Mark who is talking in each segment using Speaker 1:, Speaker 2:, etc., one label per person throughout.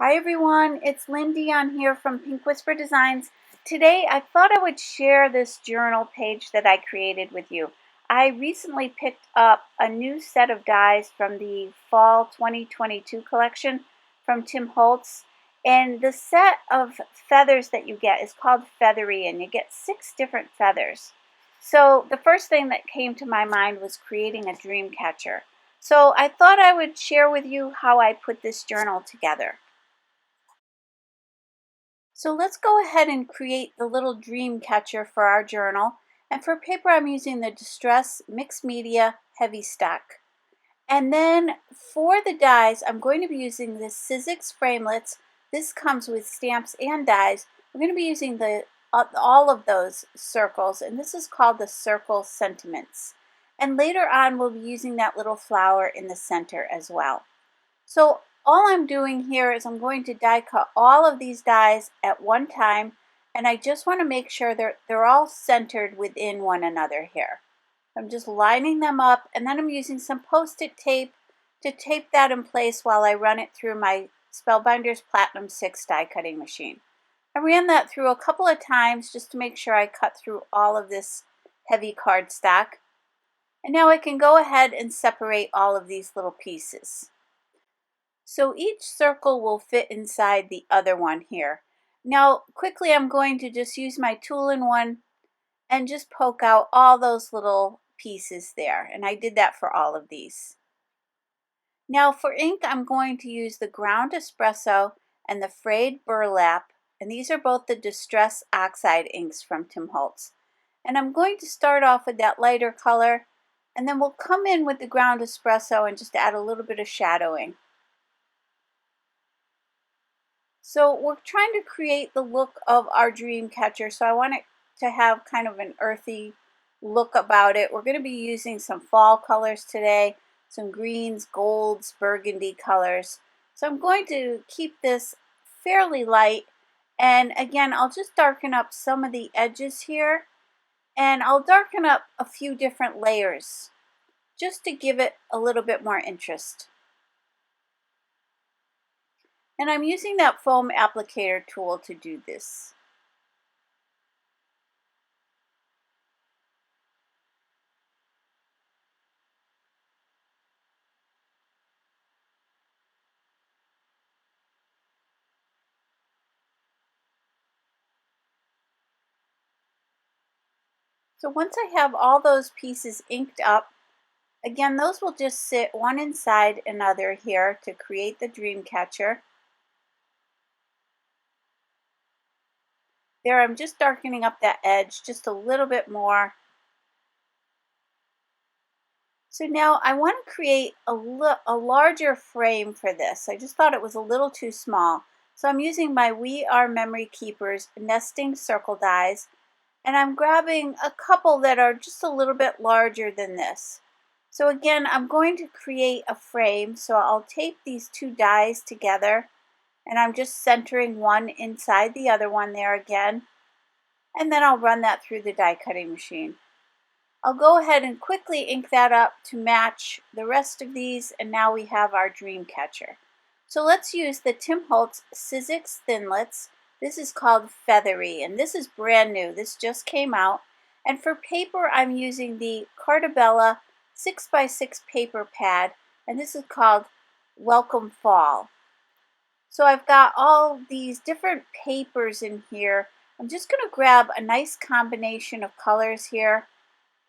Speaker 1: Hi everyone, it's Lindy on here from Pink Whisper Designs. Today I thought I would share this journal page that I created with you. I recently picked up a new set of dies from the Fall 2022 collection from Holtz, and the set of feathers that you get is called Feathery, and you get 6 different feathers. So the first thing that came to my mind was creating a dream catcher. So I thought I would share with you how I put this journal together. So let's go ahead and create the little dream catcher for our journal. And for paper, I'm using the Distress Mixed Media Heavystock. And then for the dies, I'm going to be using the Sizzix Framelits. This comes with stamps and dies. We're going to be using all of those circles, and this is called the Circle Sentiments. And later on, we'll be using that little flower in the center as well. So all I'm doing here is I'm going to die cut all of these dies at one time, and I just want to make sure they're all centered within one another here. I'm just lining them up, and then I'm using some post-it tape to tape that in place while I run it through my Spellbinders Platinum 6 die cutting machine. I ran that through a couple of times just to make sure I cut through all of this heavy cardstock. And now I can go ahead and separate all of these little pieces. So each circle will fit inside the other one here. Now quickly I'm going to just use my tool-in-one and just poke out all those little pieces there. And I did that for all of these. Now for ink, I'm going to use the ground espresso and the frayed burlap. And these are both the Distress Oxide inks from Holtz. And I'm going to start off with that lighter color, and then we'll come in with the ground espresso and just add a little bit of shadowing. So we're trying to create the look of our dream catcher, so I want it to have kind of an earthy look about it. We're going to be using some fall colors today, some greens, golds, burgundy colors. So I'm going to keep this fairly light, and again I'll just darken up some of the edges here, and I'll darken up a few different layers just to give it a little bit more interest. And I'm using that foam applicator tool to do this. So once I have all those pieces inked up, again, those will just sit one inside another here to create the dream catcher. There, I'm just darkening up that edge just a little bit more. So now I want to create a larger frame for this. I just thought it was a little too small. So I'm using my We Are Memory Keepers nesting circle dies, and I'm grabbing a couple that are just a little bit larger than this. So again, I'm going to create a frame, so I'll tape these two dies together, and I'm just centering one inside the other one there again, and then I'll run that through the die cutting machine. I'll go ahead and quickly ink that up to match the rest of these, and now we have our dream catcher. So let's use the Holtz Sizzix Thinlits. This is called Feathery, and this is brand new. This just came out. And for paper, I'm using the Cartabella 6x6 paper pad, and this is called Welcome Fall. So I've got all these different papers in here. I'm just going to grab a nice combination of colors here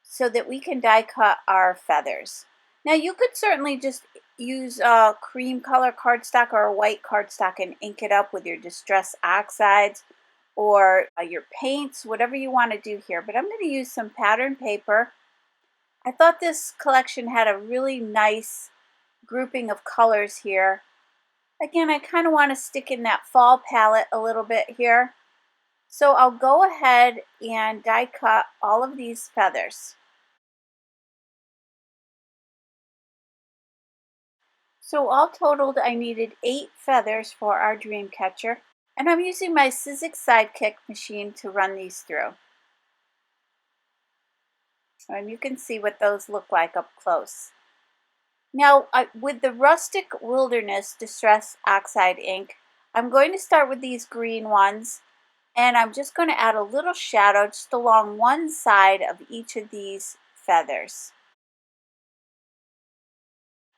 Speaker 1: so that we can die cut our feathers. Now you could certainly just use cream color cardstock or a white cardstock and ink it up with your Distress Oxides or your paints, whatever you want to do here. But I'm going to use some pattern paper. I thought this collection had a really nice grouping of colors here. Again, I kind of want to stick in that fall palette a little bit here. So I'll go ahead and die cut all of these feathers. So all totaled, I needed 8 feathers for our dream catcher, and I'm using my Sizzix Sidekick machine to run these through. And you can see what those look like up close. Now, with the Rustic Wilderness Distress Oxide ink, I'm going to start with these green ones, and I'm just going to add a little shadow just along one side of each of these feathers.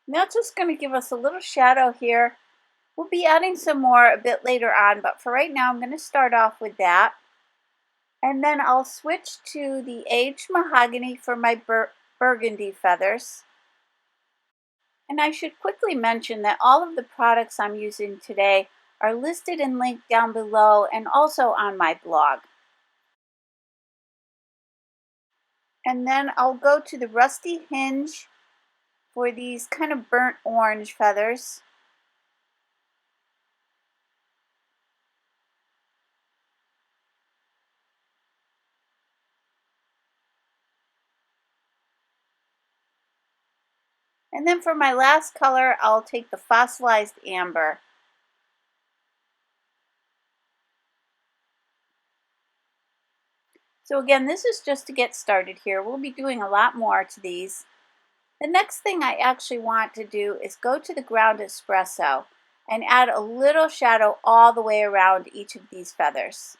Speaker 1: And that's just going to give us a little shadow here. We'll be adding some more a bit later on, but for right now I'm going to start off with that. And then I'll switch to the aged mahogany for my burgundy feathers. And I should quickly mention that all of the products I'm using today are listed and linked down below and also on my blog. And then I'll go to the rusty hinge for these kind of burnt orange feathers. And then for my last color, I'll take the fossilized amber. So again, this is just to get started here. We'll be doing a lot more to these. The next thing I actually want to do is go to the ground espresso and add a little shadow all the way around each of these feathers.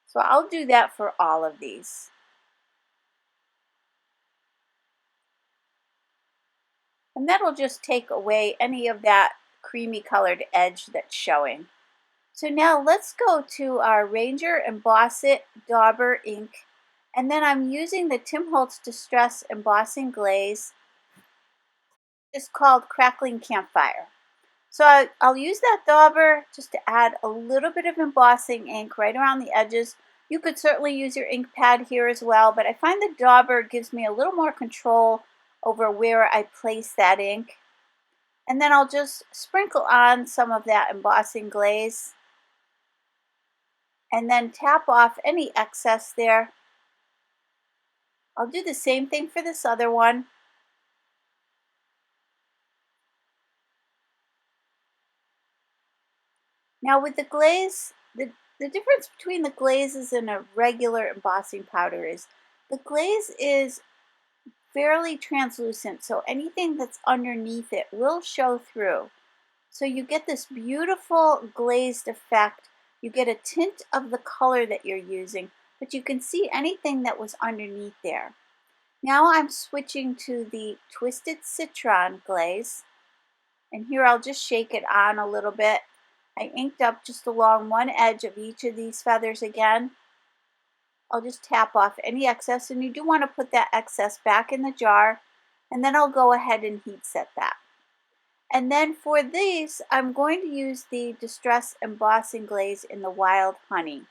Speaker 1: So I'll do that for all of these. And that'll just take away any of that creamy colored edge that's showing. So now let's go to our Ranger Emboss It Dauber ink. And then I'm using the Tim Holtz Distress Embossing Glaze. It's called Crackling Campfire. So I'll use that dauber just to add a little bit of embossing ink right around the edges. You could certainly use your ink pad here as well, but I find the dauber gives me a little more control over where I place that ink. And then I'll just sprinkle on some of that embossing glaze and then tap off any excess there. I'll do the same thing for this other one. Now with the glaze, the difference between the glazes and a regular embossing powder is the glaze is fairly translucent, so anything that's underneath it will show through. So you get this beautiful glazed effect. You get a tint of the color that you're using, but you can see anything that was underneath there. Now I'm switching to the Twisted Citron glaze, and here I'll just shake it on a little bit. I inked up just along one edge of each of these feathers again. I'll just tap off any excess, and you do want to put that excess back in the jar, and then I'll go ahead and heat set that. And then for these, I'm going to use the Distress Embossing Glaze in the Wild Honey.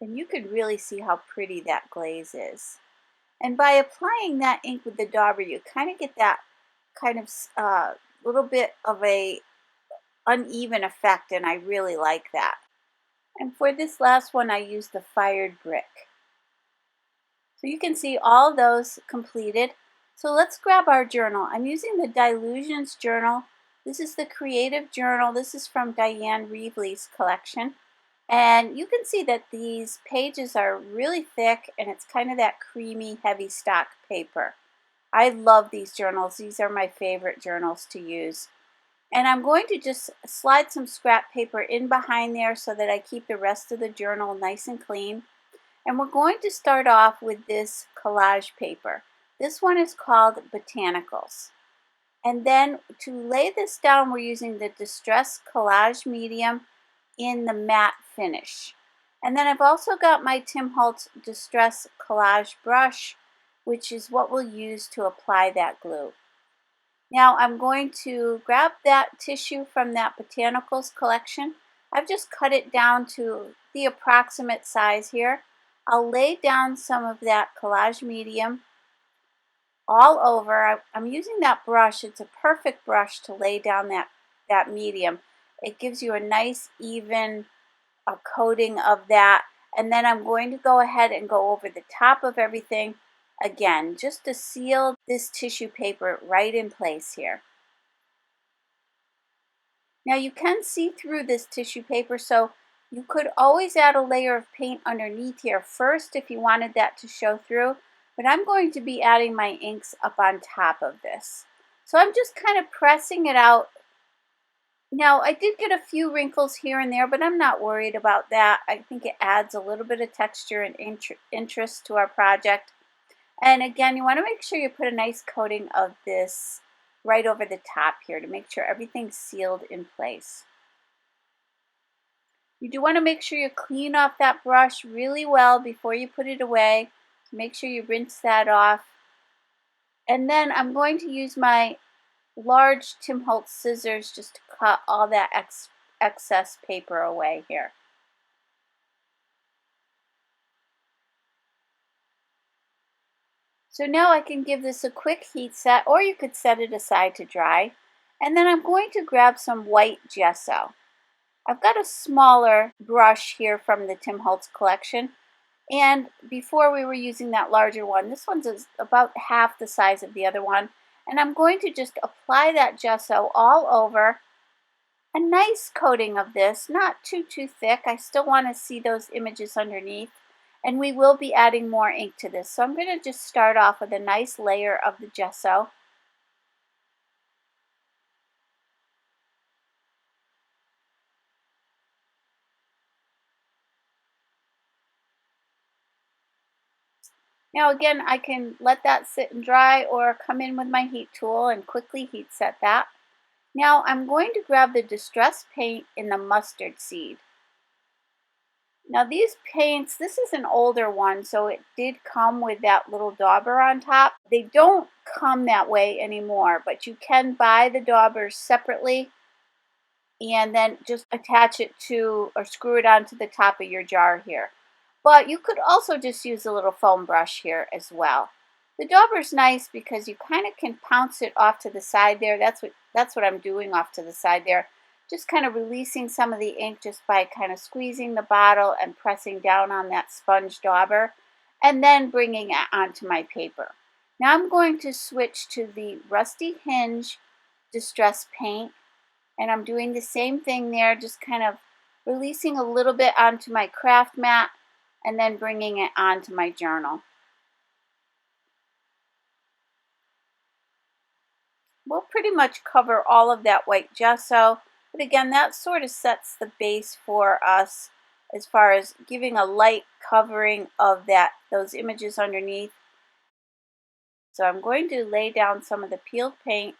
Speaker 1: And you could really see how pretty that glaze is. And by applying that ink with the dauber, you kind of get that kind of little bit of a uneven effect, and I really like that. And for this last one, I used the Fired Brick. So you can see all those completed. So let's grab our journal. I'm using the Dilutions journal. This is the Creative Journal. This is from Diane Reevely's collection. And you can see that these pages are really thick, and it's kind of that creamy Heavystock paper. I love these journals. These are my favorite journals to use. And I'm going to just slide some scrap paper in behind there so that I keep the rest of the journal nice and clean. And we're going to start off with this collage paper. This one is called Botanicals. And then to lay this down, we're using the Distress Collage Medium in the matte finish. And then I've also got my Tim Holtz Distress Collage brush, which is what we'll use to apply that glue. Now I'm going to grab that tissue from that Botanicals collection. I've just cut it down to the approximate size here. I'll lay down some of that collage medium all over. I'm using that brush. It's a perfect brush to lay down that medium. It gives you a nice even coating of that. And then I'm going to go ahead and go over the top of everything again, just to seal this tissue paper right in place here. Now you can see through this tissue paper, so you could always add a layer of paint underneath here first if you wanted that to show through, but I'm going to be adding my inks up on top of this. So I'm just kind of pressing it out. Now, I did get a few wrinkles here and there, but I'm not worried about that. I think it adds a little bit of texture and interest to our project. And again, you want to make sure you put a nice coating of this right over the top here to make sure everything's sealed in place. You do want to make sure you clean off that brush really well before you put it away. Make sure you rinse that off. And then I'm going to use my large Tim Holtz scissors just to cut all that excess paper away here. So now I can give this a quick heat set, or you could set it aside to dry. And then I'm going to grab some white gesso. I've got a smaller brush here from the Tim Holtz collection. And before we were using that larger one, this one's about half the size of the other one. And I'm going to just apply that gesso all over. A nice coating of this, not too thick. I still want to see those images underneath. And we will be adding more ink to this. So I'm going to just start off with a nice layer of the gesso. Now again, I can let that sit and dry or come in with my heat tool and quickly heat set that. Now I'm going to grab the Distress paint in the mustard seed. Now these paints, this is an older one, so it did come with that little dauber on top. They don't come that way anymore, but you can buy the daubers separately and then just attach it to or screw it onto the top of your jar here. But you could also just use a little foam brush here as well. The dauber's nice because you kind of can pounce it off to the side there. That's what I'm doing off to the side there. Just kind of releasing some of the ink just by kind of squeezing the bottle and pressing down on that sponge dauber and then bringing it onto my paper. Now I'm going to switch to the Rusty Hinge Distress paint, and I'm doing the same thing there, just kind of releasing a little bit onto my craft mat and then bringing it onto my journal. We'll pretty much cover all of that white gesso, but again, that sort of sets the base for us as far as giving a light covering of those images underneath. So I'm going to lay down some of the peeled paint.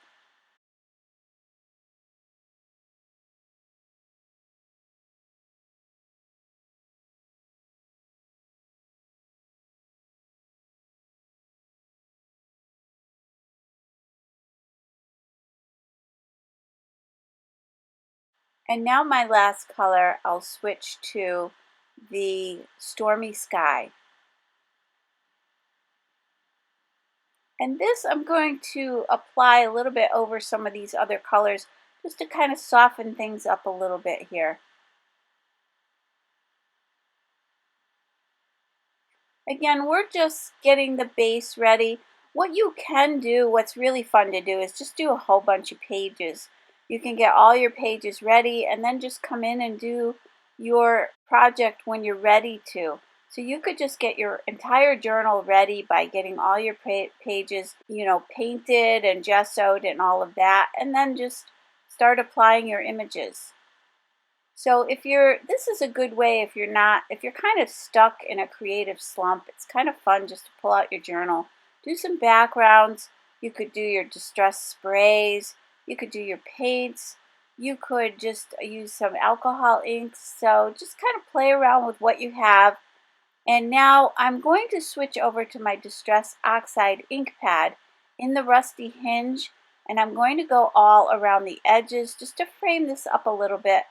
Speaker 1: And now my last color, I'll switch to the Stormy Sky. And this I'm going to apply a little bit over some of these other colors just to kind of soften things up a little bit here. Again, we're just getting the base ready. What you can do, what's really fun to do, is just do a whole bunch of pages. You can get all your pages ready and then just come in and do your project when you're ready to. So you could just get your entire journal ready by getting all your pages, painted and gessoed and all of that, and then just start applying your images. So this is a good way if you're kind of stuck in a creative slump. It's kind of fun just to pull out your journal, do some backgrounds. You could do your distress sprays. You could do your paints. You could just use some alcohol inks. So just kind of play around with what you have. And now I'm going to switch over to my Distress Oxide ink pad in the Rusty Hinge. And I'm going to go all around the edges just to frame this up a little bit.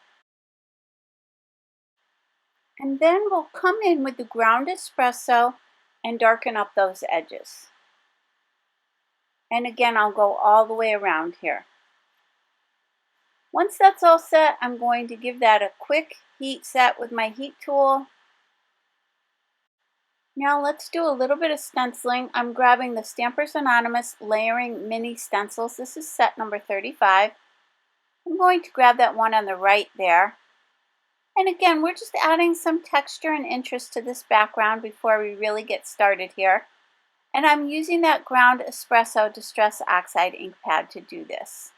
Speaker 1: And then we'll come in with the ground espresso and darken up those edges. And again, I'll go all the way around here. Once that's all set, I'm going to give that a quick heat set with my heat tool. Now let's do a little bit of stenciling. I'm grabbing the Stampers Anonymous Layering Mini Stencils. This is set number 35. I'm going to grab that one on the right there. And again, we're just adding some texture and interest to this background before we really get started here. And I'm using that ground Espresso Distress Oxide ink pad to do this.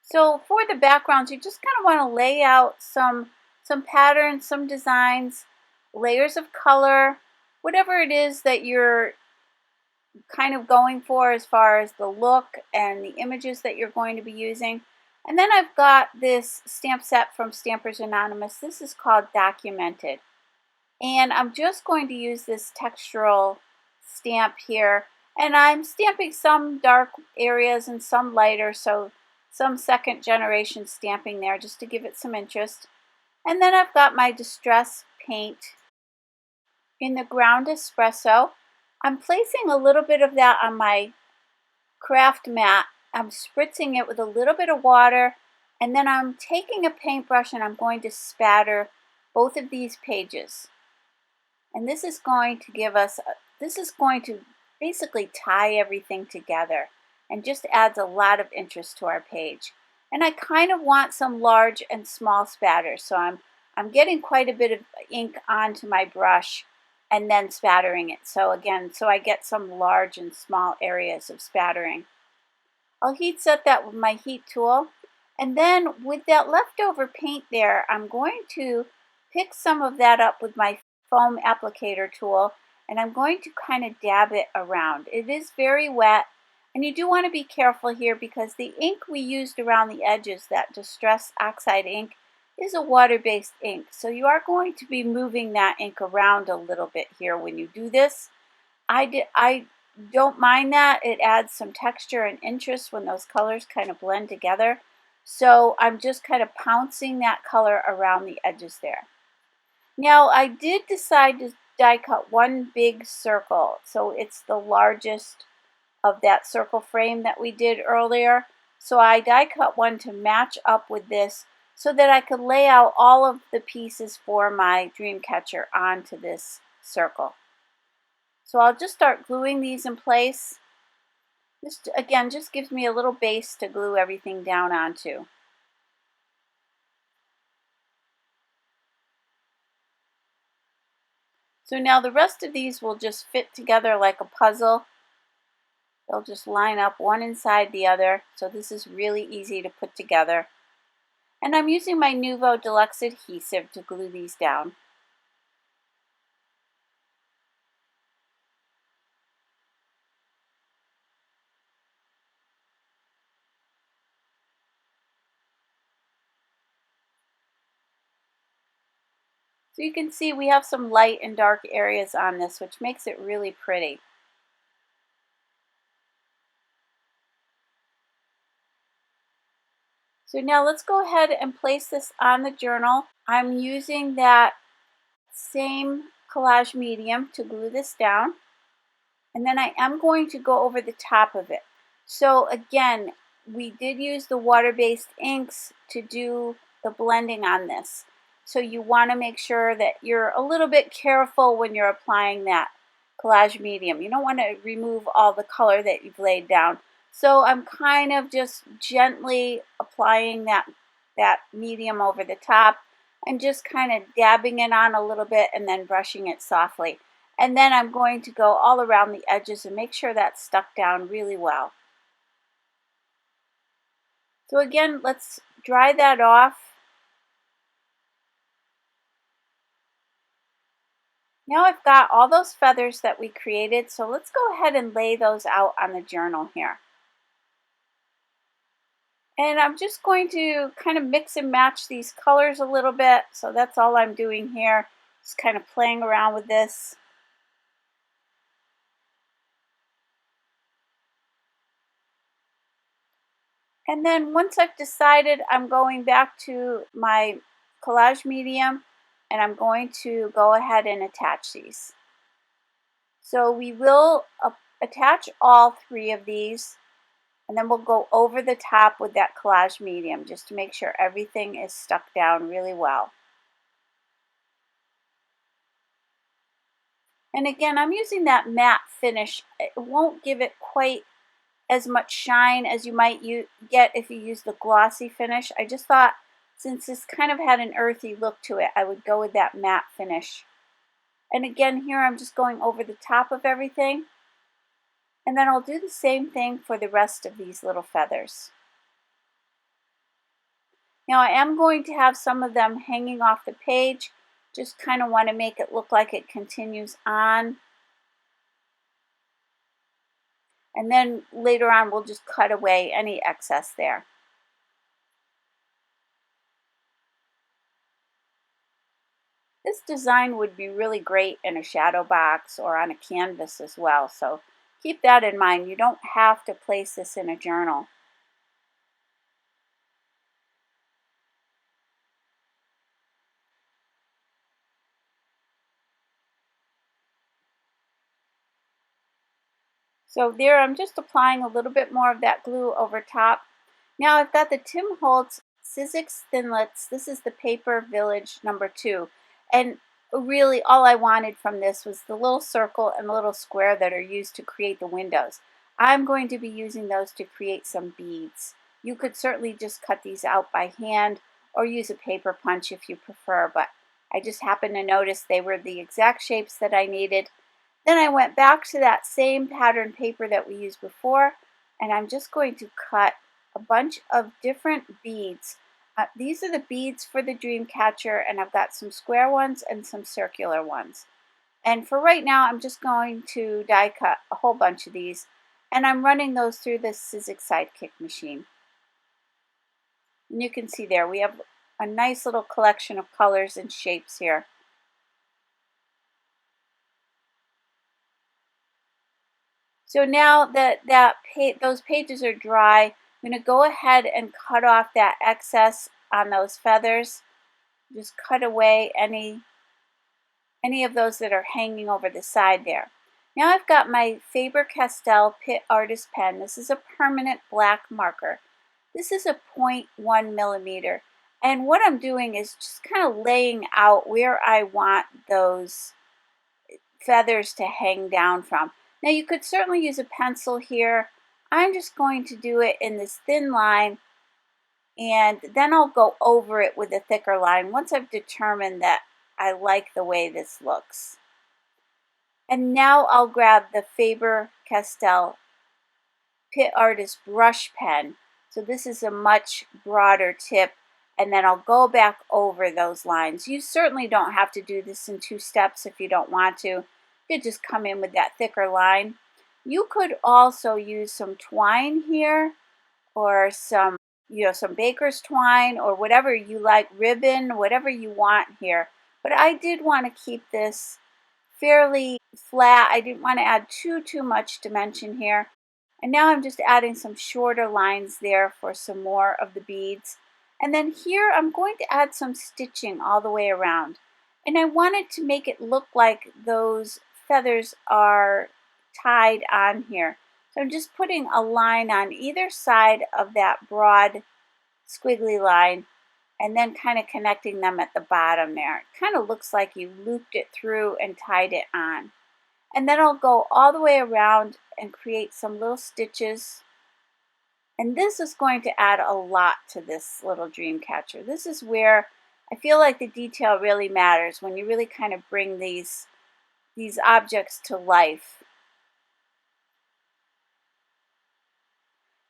Speaker 1: So for the backgrounds, you just kind of want to lay out some patterns, some designs, layers of color, whatever it is that you're kind of going for as far as the look and the images that you're going to be using. And then I've got this stamp set from Stampers Anonymous. This is called Documented. And I'm just going to use this textural stamp here. And I'm stamping some dark areas and some lighter, so some second generation stamping there just to give it some interest. And then I've got my distress paint in the ground Espresso. I'm placing a little bit of that on my craft mat. I'm spritzing it with a little bit of water, and then I'm taking a paintbrush and I'm going to spatter both of these pages. And this is going to give us, this is going to basically tie everything together and just adds a lot of interest to our page. And I kind of want some large and small spatters, so I'm getting quite a bit of ink onto my brush and then spattering it. So again, so I get some large and small areas of spattering. I'll heat set that with my heat tool. And then with that leftover paint there, I'm going to pick some of that up with my foam applicator tool, and I'm going to kind of dab it around. It is very wet, and you do want to be careful here because the ink we used around the edges, that Distress Oxide ink, is a water-based ink. So you are going to be moving that ink around a little bit here when you do this. I don't mind that. It adds some texture and interest when those colors kind of blend together. So I'm just kind of pouncing that color around the edges there. Now I did decide to die cut one big circle, so it's the largest of that circle frame that we did earlier. So I die cut one to match up with this so that I could lay out all of the pieces for my Dreamcatcher onto this circle. So I'll just start gluing these in place. This again just gives me a little base to glue everything down onto. So now the rest of these will just fit together like a puzzle. They'll just line up one inside the other. So this is really easy to put together. And I'm using my Nuvo Deluxe adhesive to glue these down. So you can see we have some light and dark areas on this, which makes it really pretty. So now let's go ahead and place this on the journal. I'm using that same collage medium to glue this down. And then I am going to go over the top of it. So again, we did use the water-based inks to do the blending on this. So you want to make sure that you're a little bit careful when you're applying that collage medium. You don't want to remove all the color that you've laid down. So I'm kind of just gently applying that medium over the top and just kind of dabbing it on a little bit and then brushing it softly. And then I'm going to go all around the edges and make sure that's stuck down really well. So again, let's dry that off. Now I've got all those feathers that we created, so let's go ahead and lay those out on the journal here. And I'm just going to kind of mix and match these colors a little bit, so that's all I'm doing here, just kind of playing around with this. And then once I've decided, I'm going back to my collage medium and I'm going to go ahead and attach these. So we will attach all three of these, and then we'll go over the top with that collage medium just to make sure everything is stuck down really well. And again, I'm using that matte finish. It won't give it quite as much shine as you might get if you use the glossy finish. I just thought since this kind of had an earthy look to it, I would go with that matte finish. And again, here I'm just going over the top of everything. And then I'll do the same thing for the rest of these little feathers. Now I am going to have some of them hanging off the page. Just kind of want to make it look like it continues on. And then later on we'll just cut away any excess there. This design would be really great in a shadow box or on a canvas as well, so keep that in mind. You don't have to place this in a journal. So there, I'm just applying a little bit more of that glue over top. Now I've got the Tim Holtz Sizzix Thinlits. This is the Paper Village #2. And really all I wanted from this was the little circle and the little square that are used to create the windows. I'm going to be using those to create some beads. You could certainly just cut these out by hand or use a paper punch if you prefer, but I just happened to notice they were the exact shapes that I needed. Then I went back to that same pattern paper that we used before, and I'm just going to cut a bunch of different beads. These are the beads for the Dreamcatcher, and I've got some square ones and some circular ones. And for right now, I'm just going to die cut a whole bunch of these, and I'm running those through the Sizzix Sidekick machine. And you can see there, we have a nice little collection of colors and shapes here. So now that those pages are dry, I'm going to go ahead and cut off that excess on those feathers. Just cut away any of those that are hanging over the side there. Now I've got my Faber-Castell Pit Artist pen. This is a permanent black marker. This is a 0.1 millimeter. And what I'm doing is just kind of laying out where I want those feathers to hang down from. Now you could certainly use a pencil here. I'm just going to do it in this thin line, and then I'll go over it with a thicker line once I've determined that I like the way this looks. And now I'll grab the Faber-Castell Pit Artist brush pen. So this is a much broader tip, and then I'll go back over those lines. You certainly don't have to do this in 2 steps if you don't want to. You could just come in with that thicker line. You could also use some twine here, or some baker's twine, or whatever you like, ribbon, whatever you want here. But I did want to keep this fairly flat. I didn't want to add too much dimension here. And now I'm just adding some shorter lines there for some more of the beads. And then here I'm going to add some stitching all the way around. And I wanted to make it look like those feathers are tied on here. So I'm just putting a line on either side of that broad squiggly line, and then kind of connecting them at the bottom there. It kind of looks like you looped it through and tied it on. And then I'll go all the way around and create some little stitches. And this is going to add a lot to this little Dreamcatcher. This is where I feel like the detail really matters, when you really kind of bring these objects to life.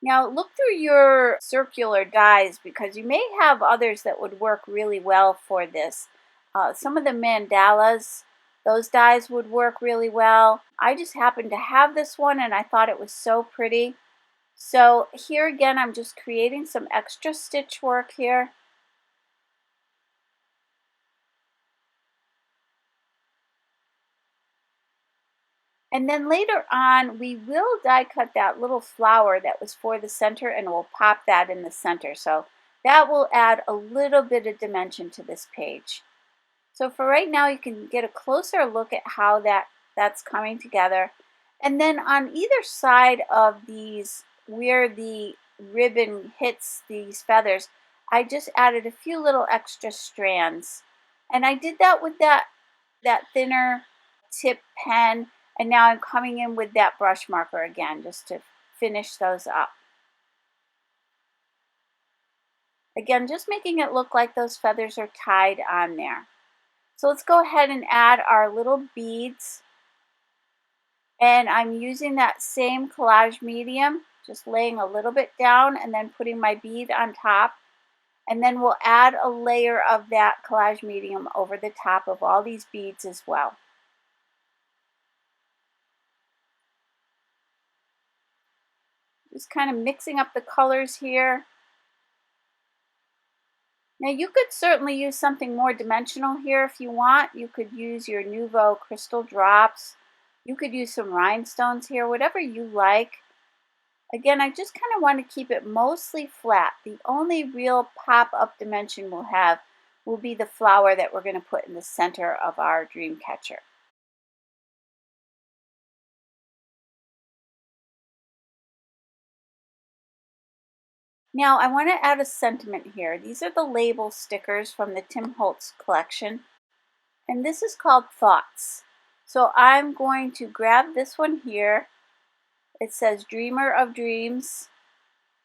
Speaker 1: Now look through your circular dies, because you may have others that would work really well for this. Some of the mandalas, those dies would work really well. I just happened to have this one and I thought it was so pretty. So here again, I'm just creating some extra stitch work here. And then later on, we will die cut that little flower that was for the center, and we'll pop that in the center. So that will add a little bit of dimension to this page. So for right now, you can get a closer look at how that's coming together. And then on either side of these, where the ribbon hits these feathers, I just added a few little extra strands. And I did that with that thinner tip pen. And now I'm coming in with that brush marker again, just to finish those up. Again, just making it look like those feathers are tied on there. So let's go ahead and add our little beads. And I'm using that same collage medium, just laying a little bit down and then putting my bead on top. And then we'll add a layer of that collage medium over the top of all these beads as well. Just kind of mixing up the colors here. Now you could certainly use something more dimensional here if you want. You could use your Nuvo crystal drops. You could use some rhinestones here, whatever you like. Again, I just kind of want to keep it mostly flat. The only real pop-up dimension we'll have will be the flower that we're going to put in the center of our Dreamcatcher. Now I want to add a sentiment here. These are the label stickers from the Holtz collection, and this is called Thoughts. So I'm going to grab this one here. It says Dreamer of Dreams,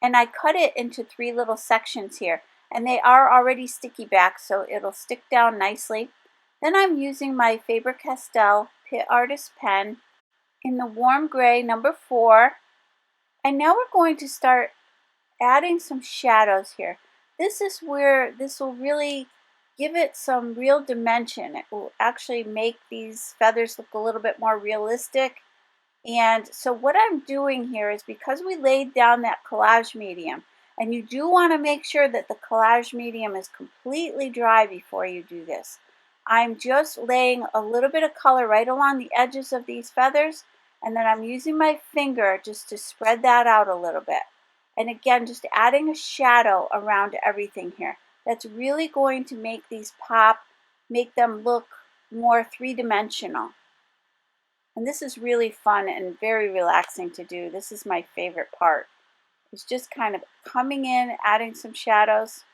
Speaker 1: and I cut it into 3 little sections here, and they are already sticky back, so it'll stick down nicely. Then I'm using my Faber-Castell Pit Artist pen in the warm gray number 4, and now we're going to start adding some shadows here. This is where this will really give it some real dimension. It will actually make these feathers look a little bit more realistic. And so what I'm doing here is, because we laid down that collage medium, and you do want to make sure that the collage medium is completely dry before you do this. I'm just laying a little bit of color right along the edges of these feathers, and then I'm using my finger just to spread that out a little bit. And again, just adding a shadow around everything here. That's really going to make these pop, make them look more three-dimensional. And this is really fun and very relaxing to do. This is my favorite part. It's just kind of coming in, adding some shadows.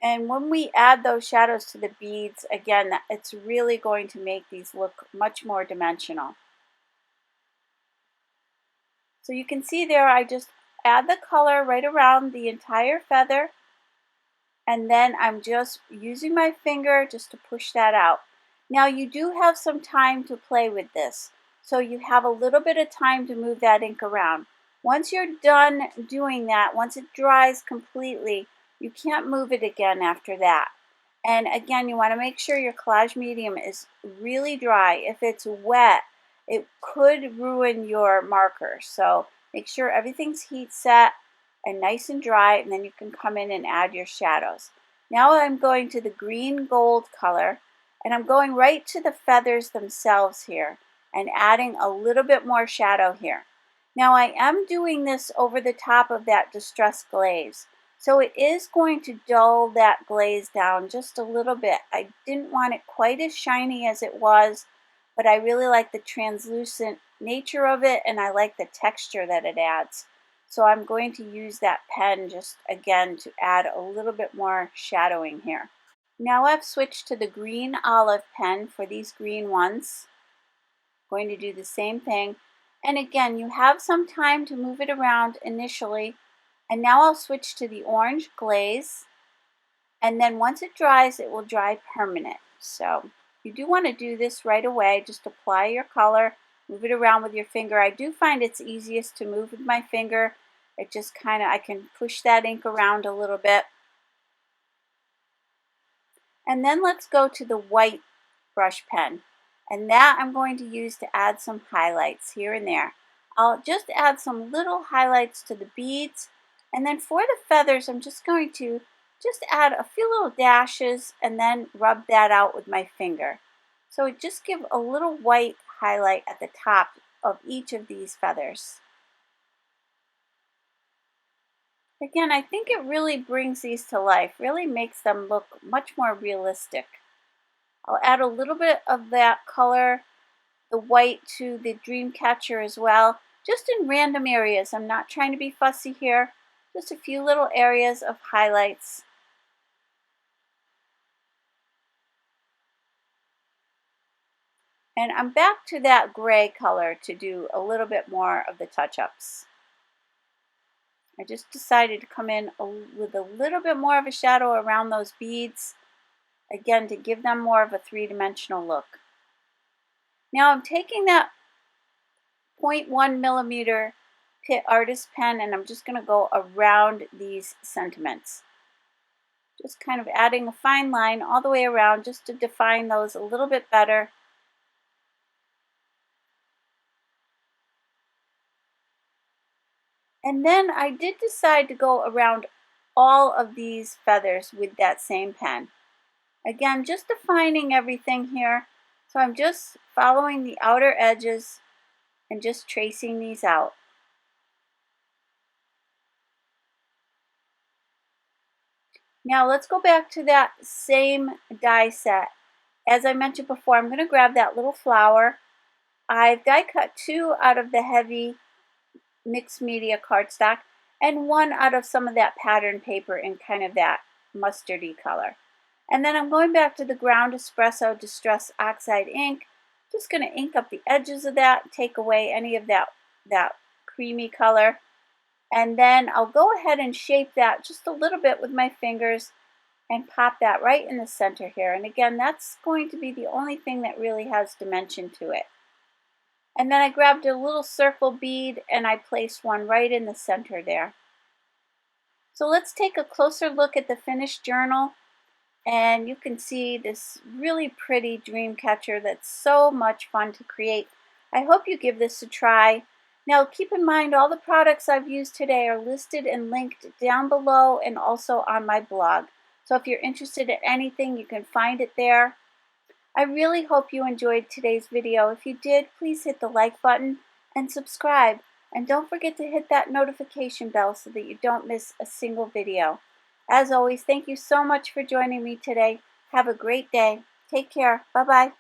Speaker 1: And when we add those shadows to the beads, again, it's really going to make these look much more dimensional. So you can see there, I just add the color right around the entire feather, and then I'm just using my finger just to push that out. Now you do have some time to play with this, so you have a little bit of time to move that ink around. Once you're done doing that, once it dries completely, you can't move it again after that. And again, you want to make sure your collage medium is really dry. If it's wet, it could ruin your marker. So make sure everything's heat set and nice and dry, and then you can come in and add your shadows. Now I'm going to the green gold color, and I'm going right to the feathers themselves here and adding a little bit more shadow here. Now I am doing this over the top of that distressed glaze. So it is going to dull that glaze down just a little bit. I didn't want it quite as shiny as it was, but I really like the translucent nature of it, and I like the texture that it adds. So I'm going to use that pen just again to add a little bit more shadowing here. Now I've switched to the green olive pen for these green ones. I'm going to do the same thing. And again, you have some time to move it around initially. And now I'll switch to the orange glaze, and then once it dries, it will dry permanent. So you do want to do this right away. Just apply your color, move it around with your finger. I do find it's easiest to move with my finger. It just kind of, I can push that ink around a little bit. And then let's go to the white brush pen. And that I'm going to use to add some highlights here and there. I'll just add some little highlights to the beads. And then for the feathers, I'm just going to just add a few little dashes and then rub that out with my finger. So it just gives a little white highlight at the top of each of these feathers. Again, I think it really brings these to life, really makes them look much more realistic. I'll add a little bit of that color, the white, to the Dreamcatcher as well, just in random areas. I'm not trying to be fussy here. Just a few little areas of highlights. And I'm back to that gray color to do a little bit more of the touch-ups. I just decided to come in with a little bit more of a shadow around those beads, again, to give them more of a three-dimensional look. Now I'm taking that 0.1 millimeter Pitt Artist pen and I'm just going to go around these sentiments. Just kind of adding a fine line all the way around just to define those a little bit better. And then I did decide to go around all of these feathers with that same pen. Again, just defining everything here. So I'm just following the outer edges and just tracing these out. Now let's go back to that same die set. As I mentioned before, I'm going to grab that little flower. I've die cut 2 out of the heavy mixed media cardstock and 1 out of some of that pattern paper in kind of that mustardy color. And then I'm going back to the ground espresso distress oxide ink. Just going to ink up the edges of that, take away any of that creamy color. And then I'll go ahead and shape that just a little bit with my fingers and pop that right in the center here. And again, that's going to be the only thing that really has dimension to it. And then I grabbed a little circle bead and I placed one right in the center there. So let's take a closer look at the finished journal. And you can see this really pretty Dreamcatcher that's so much fun to create. I hope you give this a try. Now keep in mind all the products I've used today are listed and linked down below and also on my blog. So if you're interested in anything, you can find it there. I really hope you enjoyed today's video. If you did, please hit the like button and subscribe. And don't forget to hit that notification bell so that you don't miss a single video. As always, thank you so much for joining me today. Have a great day. Take care. Bye-bye.